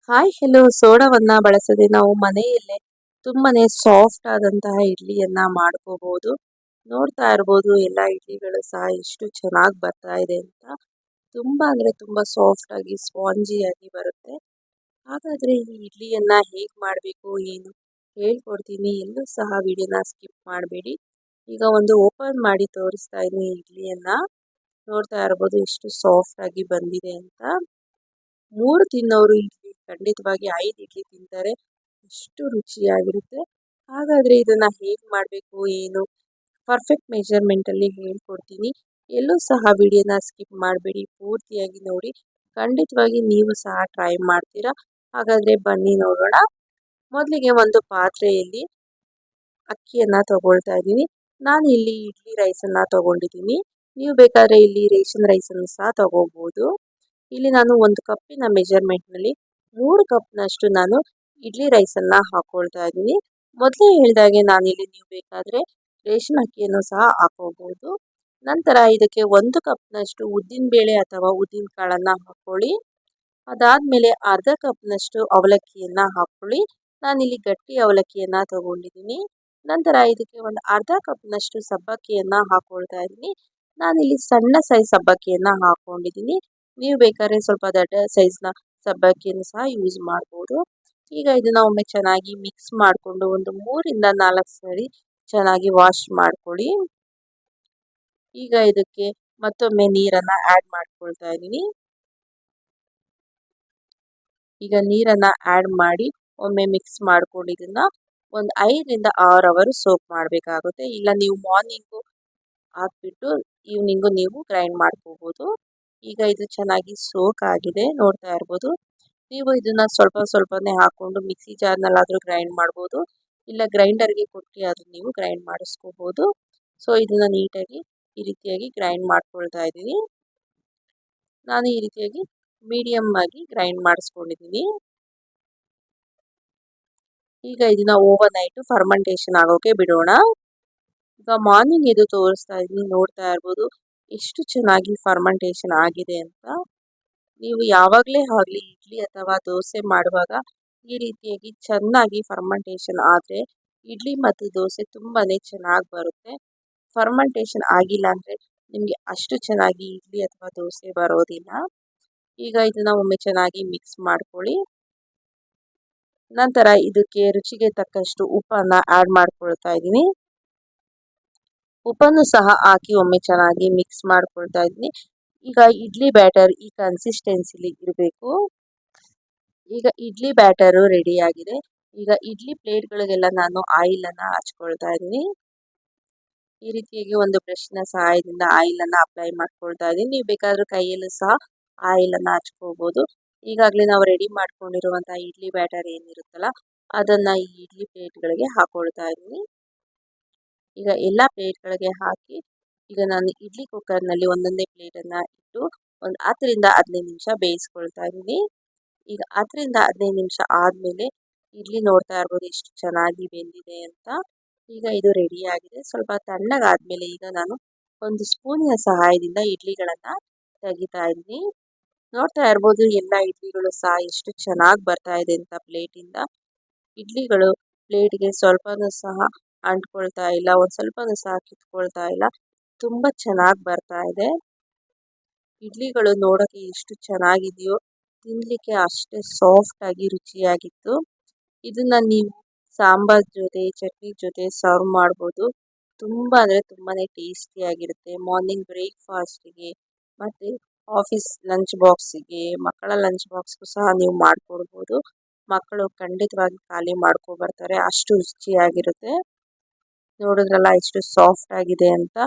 Hi hello ಸೋಡಾವನ್ನ ಬಳಸದೆ ನಾವು ಮನೆಯಲ್ಲೇ ತುಂಬಾನೇ ಸಾಫ್ಟ್ ಆದಂತಹ ಇಡ್ಲಿಯನ್ನ ಮಾಡ್ಕೋಬಹುದು. ನೋಡ್ತಾ ಇರ್ಬೋದು ಎಲ್ಲ ಇಡ್ಲಿಗಳು ಸಹ ಎಷ್ಟು ಚೆನ್ನಾಗಿ ಬರ್ತಾ ಇದೆ ಅಂತ. ತುಂಬಾ ಅಂದ್ರೆ ತುಂಬಾ ಸಾಫ್ಟ್ ಆಗಿ ಸ್ಪಾಂಜಿ ಆಗಿ ಬರುತ್ತೆ. ಹಾಗಾದ್ರೆ ಈ ಇಡ್ಲಿಯನ್ನ ಹೇಗ್ ಮಾಡಬೇಕು ಏನು ಹೇಳ್ಕೊಡ್ತೀನಿ. ಎಲ್ಲೂ ಸಹ ವಿಡಿಯೋನ ಸ್ಕಿಪ್ ಮಾಡಬೇಡಿ. ಈಗ ಒಂದು ಓಪನ್ ಮಾಡಿ ತೋರಿಸ್ತಾ ಇದ್ದೀನಿ ಇಡ್ಲಿಯನ್ನ. ನೋಡ್ತಾ ಇರ್ಬೋದು ಎಷ್ಟು ಸಾಫ್ಟ್ ಆಗಿ ಬಂದಿದೆ ಅಂತ. 3 ತಿನ್ನೋರು ಇಡ್ಲಿ ಖಂಡಿತವಾಗಿ 5 ಇಡ್ಲಿ ತಿಂತಾರೆ. ಅಷ್ಟು ರುಚಿಯಾಗಿರುತ್ತೆ. ಹಾಗಾದ್ರೆ ಇದನ್ನ ಹೇಗೆ ಮಾಡಬೇಕು ಏನು ಪರ್ಫೆಕ್ಟ್ ಮೆಜರ್ಮೆಂಟ್ ಅಲ್ಲಿ ಹೇಳ್ಕೊಡ್ತೀನಿ. ಎಲ್ಲೂ ಸಹ ವಿಡಿಯೋನ ಸ್ಕಿಪ್ ಮಾಡಬೇಡಿ, ಪೂರ್ತಿಯಾಗಿ ನೋಡಿ. ಖಂಡಿತವಾಗಿ ನೀವು ಸಹ ಟ್ರೈ ಮಾಡ್ತೀರಾ. ಹಾಗಾದ್ರೆ ಬನ್ನಿ ನೋಡೋಣ. ಮೊದಲಿಗೆ ಒಂದು ಪಾತ್ರೆಯಲ್ಲಿ ಅಕ್ಕಿಯನ್ನ ತಗೊಳ್ತಾ ಇದ್ದೀನಿ. ನಾನು ಇಲ್ಲಿ ಇಡ್ಲಿ ರೈಸನ್ನ ತಗೊಂಡಿದ್ದೀನಿ. ನೀವು ಬೇಕಾದ್ರೆ ಇಲ್ಲಿ ರೇಷನ್ ರೈಸನ್ನು ಸಹ ತಗೋಬಹುದು. ಇಲ್ಲಿ ನಾನು ಒಂದು ಕಪ್ಪಿನ ಮೆಜರ್ಮೆಂಟ್ನಲ್ಲಿ 3 ಕಪ್ನಷ್ಟು ನಾನು ಇಡ್ಲಿ ರೈಸನ್ನು ಹಾಕೊಳ್ತಾ ಇದ್ದೀನಿ. ಮೊದಲೇ ಹೇಳಿದಾಗೆ ನಾನಿಲ್ಲಿ ನೀವು ಬೇಕಾದರೆ ರೇಷನ್ ಅಕ್ಕಿಯನ್ನು ಸಹ ಹಾಕೋಬಹುದು. ನಂತರ ಇದಕ್ಕೆ 1 ಕಪ್ನಷ್ಟು ಉದ್ದಿನಬೇಳೆ ಅಥವಾ ಉದ್ದಿನ ಕಾಳನ್ನು ಹಾಕ್ಕೊಳ್ಳಿ. ಅದಾದಮೇಲೆ ಅರ್ಧ ಕಪ್ನಷ್ಟು ಅವಲಕ್ಕಿಯನ್ನು ಹಾಕ್ಕೊಳ್ಳಿ. ನಾನಿಲ್ಲಿ ಗಟ್ಟಿ ಅವಲಕ್ಕಿಯನ್ನು ತಗೊಂಡಿದ್ದೀನಿ. ನಂತರ ಇದಕ್ಕೆ ಒಂದು ಅರ್ಧ ಕಪ್ನಷ್ಟು ಸಬ್ಬಕ್ಕಿಯನ್ನು ಹಾಕ್ಕೊಳ್ತಾ ಇದ್ದೀನಿ. ನಾನಿಲ್ಲಿ ಸಣ್ಣ ಸೈಜ್ ಸಬ್ಬಕ್ಕಿಯನ್ನು ಹಾಕ್ಕೊಂಡಿದ್ದೀನಿ. ನೀವು ಬೇಕಾದ್ರೆ ಸ್ವಲ್ಪ ದೊಡ್ಡ ಸೈಜ್ನ ಸಬ್ಬಕ್ಕಿಯನ್ನು ಸಹ ಯೂಸ್ ಮಾಡ್ಬೋದು. ಈಗ ಇದನ್ನ ಒಮ್ಮೆ ಚೆನ್ನಾಗಿ ಮಿಕ್ಸ್ ಮಾಡಿಕೊಂಡು ಒಂದು 3 ರಿಂದ 4 ಸರಿ ಚೆನ್ನಾಗಿ ವಾಶ್ ಮಾಡ್ಕೊಳ್ಳಿ. ಈಗ ಇದಕ್ಕೆ ಮತ್ತೊಮ್ಮೆ ನೀರನ್ನ ಆ್ಯಡ್ ಮಾಡ್ಕೊಳ್ತಾ ಇದ್ದೀನಿ. ಈಗ ನೀರನ್ನ ಆ್ಯಡ್ ಮಾಡಿ ಒಮ್ಮೆ ಮಿಕ್ಸ್ ಮಾಡ್ಕೊಂಡು ಇದನ್ನ ಒಂದು 5 ರಿಂದ 6 ಅವರ್ ಸೋಕ್ ಮಾಡಬೇಕಾಗುತ್ತೆ. ಇಲ್ಲ ನೀವು ಮಾರ್ನಿಂಗು ಹಾಕ್ಬಿಟ್ಟು ಈವ್ನಿಂಗು ನೀವು ಗ್ರೈಂಡ್ ಮಾಡ್ಕೋಬಹುದು. ಈಗ ಇದು ಚೆನ್ನಾಗಿ ಸೋಕ್ ಆಗಿದೆ, ನೋಡ್ತಾ ಇರ್ಬೋದು. ನೀವು ಇದನ್ನ ಸ್ವಲ್ಪ ಸ್ವಲ್ಪನೇ ಹಾಕೊಂಡು ಮಿಕ್ಸಿ ಜಾರ್ನಲ್ಲಾದರೂ ಗ್ರೈಂಡ್ ಮಾಡ್ಬೋದು, ಇಲ್ಲ ಗ್ರೈಂಡರ್ಗೆ ಕೊಟ್ಟು ಆದರೂ ನೀವು ಗ್ರೈಂಡ್ ಮಾಡಿಸ್ಕೋಬಹುದು. ಸೊ ಇದನ್ನ ನೀಟಾಗಿ ಈ ರೀತಿಯಾಗಿ ಗ್ರೈಂಡ್ ಮಾಡ್ಕೊಳ್ತಾ ಇದ್ದೀನಿ. ನಾನು ಈ ರೀತಿಯಾಗಿ ಮೀಡಿಯಮ್ ಆಗಿ ಗ್ರೈಂಡ್ ಮಾಡಿಸ್ಕೊಂಡಿದ್ದೀನಿ. ಈಗ ಇದನ್ನ ಓವರ್ ನೈಟ್ ಫರ್ಮೆಂಟೇಷನ್ ಆಗೋಕೆ ಬಿಡೋಣ. ಈಗ ಮಾರ್ನಿಂಗ್ ಇದು ತೋರಿಸ್ತಾ ಇದ್ದೀನಿ, ನೋಡ್ತಾ ಇರ್ಬೋದು ಎಷ್ಟು ಚೆನ್ನಾಗಿ ಫರ್ಮೆಂಟೇಷನ್ ಆಗಿದೆ ಅಂತ. ನೀವು ಯಾವಾಗಲೇ ಆಗಲಿ ಇಡ್ಲಿ ಅಥವಾ ದೋಸೆ ಮಾಡುವಾಗ ಈ ರೀತಿಯಾಗಿ ಚೆನ್ನಾಗಿ ಫರ್ಮೆಂಟೇಷನ್ ಆದರೆ ಇಡ್ಲಿ ಮತ್ತು ದೋಸೆ ತುಂಬಾ ಚೆನ್ನಾಗಿ ಬರುತ್ತೆ. ಫರ್ಮೆಂಟೇಷನ್ ಆಗಿಲ್ಲ ಅಂದರೆ ನಿಮಗೆ ಅಷ್ಟು ಚೆನ್ನಾಗಿ ಇಡ್ಲಿ ಅಥವಾ ದೋಸೆ ಬರೋದಿಲ್ಲ. ಈಗ ಇದನ್ನ ಒಮ್ಮೆ ಚೆನ್ನಾಗಿ ಮಿಕ್ಸ್ ಮಾಡ್ಕೊಳ್ಳಿ. ನಂತರ ಇದಕ್ಕೆ ರುಚಿಗೆ ತಕ್ಕಷ್ಟು ಉಪ್ಪನ್ನು ಆ್ಯಡ್ ಮಾಡ್ಕೊಳ್ತಾ ಇದ್ದೀನಿ. ಉಪ್ಪನ್ನು ಸಹ ಹಾಕಿ ಒಮ್ಮೆ ಚೆನ್ನಾಗಿ ಮಿಕ್ಸ್ ಮಾಡ್ಕೊಳ್ತಾ ಇದ್ದೀನಿ. ಈಗ ಇಡ್ಲಿ ಬ್ಯಾಟರ್ ಈ ಕನ್ಸಿಸ್ಟೆನ್ಸಿಲಿ ಇರಬೇಕು. ಈಗ ಇಡ್ಲಿ ಬ್ಯಾಟರು ರೆಡಿ ಆಗಿದೆ. ಈಗ ಇಡ್ಲಿ ಪ್ಲೇಟ್ಗಳಿಗೆಲ್ಲ ನಾನು ಆಯಿಲನ್ನು ಹಚ್ಕೊಳ್ತಾ ಇದ್ದೀನಿ. ಈ ರೀತಿಯಾಗಿ ಒಂದು ಬ್ರಷ್ನ ಸಹಾಯದಿಂದ ಆಯಿಲನ್ನು ಅಪ್ಲೈ ಮಾಡ್ಕೊಳ್ತಾ ಇದ್ದೀನಿ. ನೀವು ಬೇಕಾದರೂ ಕೈಯಲ್ಲೂ ಸಹ ಆಯಿಲನ್ನು ಹಚ್ಕೋಬಹುದು. ಈಗಾಗಲೇ ನಾವು ರೆಡಿ ಮಾಡ್ಕೊಂಡಿರುವಂಥ ಇಡ್ಲಿ ಬ್ಯಾಟರ್ ಏನಿರುತ್ತಲ್ಲ ಅದನ್ನು ಈ ಇಡ್ಲಿ ಪ್ಲೇಟ್ಗಳಿಗೆ ಹಾಕೊಳ್ತಾ ಇದ್ದೀನಿ. ಈಗ ಎಲ್ಲ ಪ್ಲೇಟ್ಗಳಿಗೆ ಹಾಕಿ ಈಗ ನಾನು ಇಡ್ಲಿ ಕುಕ್ಕರ್ನಲ್ಲಿ ಒಂದೊಂದೇ ಪ್ಲೇಟನ್ನು ಇಟ್ಟು ಒಂದು 10 ರಿಂದ 15 ನಿಮಿಷ ಬೇಯಿಸ್ಕೊಳ್ತಾ ಇದ್ದೀನಿ. ಈಗ 10 ರಿಂದ 15 ನಿಮಿಷ ಆದಮೇಲೆ ಇಡ್ಲಿ ನೋಡ್ತಾ ಇರ್ಬೋದು ಎಷ್ಟು ಚೆನ್ನಾಗಿ ಬೆಂದಿದೆ ಅಂತ. ಈಗ ಇದು ರೆಡಿ ಆಗಿದೆ. ಸ್ವಲ್ಪ ತಣ್ಣಗಾದ್ಮೇಲೆ ಈಗ ನಾನು ಒಂದು ಸ್ಪೂನಿನ ಸಹಾಯದಿಂದ ಇಡ್ಲಿಗಳನ್ನು ತೆಗಿತಾ ಇದ್ದೀನಿ. ನೋಡ್ತಾ ಇರ್ಬೋದು ಎಲ್ಲ ಇಡ್ಲಿಗಳು ಸಹ ಎಷ್ಟು ಚೆನ್ನಾಗಿ ಬರ್ತಾ ಇದೆ ಅಂತ ಪ್ಲೇಟಿಂದ. ಇಡ್ಲಿಗಳು ಪ್ಲೇಟ್ಗೆ ಸ್ವಲ್ಪನೂ ಸಹ ಅಂಟ್ಕೊಳ್ತಾ ಇಲ್ಲ, ಒಂದು ಸ್ವಲ್ಪನೂ ಸಹ ಕಿತ್ಕೊಳ್ತಾ ಇಲ್ಲ. ತುಂಬ ಚೆನ್ನಾಗಿ ಬರ್ತಾ ಇದೆ. ಇಡ್ಲಿಗಳು ನೋಡೋಕ್ಕೆ ಎಷ್ಟು ಚೆನ್ನಾಗಿದೆಯೋ ತಿನ್ನಲಿಕ್ಕೆ ಅಷ್ಟೇ ಸಾಫ್ಟ್ ಆಗಿ ರುಚಿಯಾಗಿತ್ತು. ಇದನ್ನ ನೀವು ಸಾಂಬಾರ್ ಜೊತೆ ಚಟ್ನಿ ಜೊತೆ ಸರ್ವ್ ಮಾಡ್ಬೋದು. ತುಂಬ ಅಂದರೆ ತುಂಬಾ ಟೇಸ್ಟಿಯಾಗಿರುತ್ತೆ. ಮಾರ್ನಿಂಗ್ ಬ್ರೇಕ್ಫಾಸ್ಟಿಗೆ ಮತ್ತು ಆಫೀಸ್ ಲಂಚ್ ಬಾಕ್ಸಿಗೆ, ಮಕ್ಕಳ ಲಂಚ್ ಬಾಕ್ಸ್ಗೂ ಸಹ ನೀವು ಮಾಡಿಕೊಡ್ಬೋದು. ಮಕ್ಕಳು ಖಂಡಿತವಾಗಿ ಖಾಲಿ ಮಾಡ್ಕೊಬರ್ತಾರೆ, ಅಷ್ಟು ರುಚಿಯಾಗಿರುತ್ತೆ. ನೋಡಿದ್ರಲ್ಲ ಎಷ್ಟು ಸಾಫ್ಟ್ ಆಗಿದೆ ಅಂತ.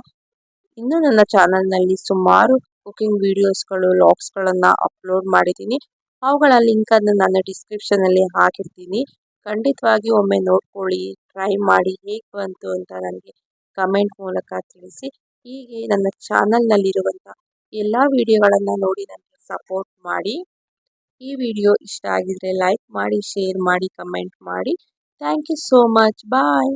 ಇನ್ನು ನನ್ನ ಚಾನಲ್ನಲ್ಲಿ ಸುಮಾರು ಕುಕಿಂಗ್ ವಿಡಿಯೋಸ್ಗಳು ವ್ಲಾಗ್ಸ್ಗಳನ್ನು ಅಪ್ಲೋಡ್ ಮಾಡಿದ್ದೀನಿ. ಅವುಗಳ ಲಿಂಕನ್ನು ನಾನು ಡಿಸ್ಕ್ರಿಪ್ಷನಲ್ಲಿ ಹಾಕಿರ್ತೀನಿ. ಖಂಡಿತವಾಗಿ ಒಮ್ಮೆ ನೋಡ್ಕೊಳ್ಳಿ, ಟ್ರೈ ಮಾಡಿ ಹೇಗೆ ಬಂತು ಅಂತ ನನಗೆ ಕಮೆಂಟ್ ಮೂಲಕ ತಿಳಿಸಿ. ಹೀಗೆ ನನ್ನ ಚಾನಲ್ನಲ್ಲಿರುವಂಥ ಎಲ್ಲ ವಿಡಿಯೋಗಳನ್ನು ನೋಡಿ ನನಗೆ ಸಪೋರ್ಟ್ ಮಾಡಿ. ಈ ವಿಡಿಯೋ ಇಷ್ಟ ಆಗಿದ್ರೆ ಲೈಕ್ ಮಾಡಿ, ಶೇರ್ ಮಾಡಿ, ಕಮೆಂಟ್ ಮಾಡಿ. Thank you so much. Bye.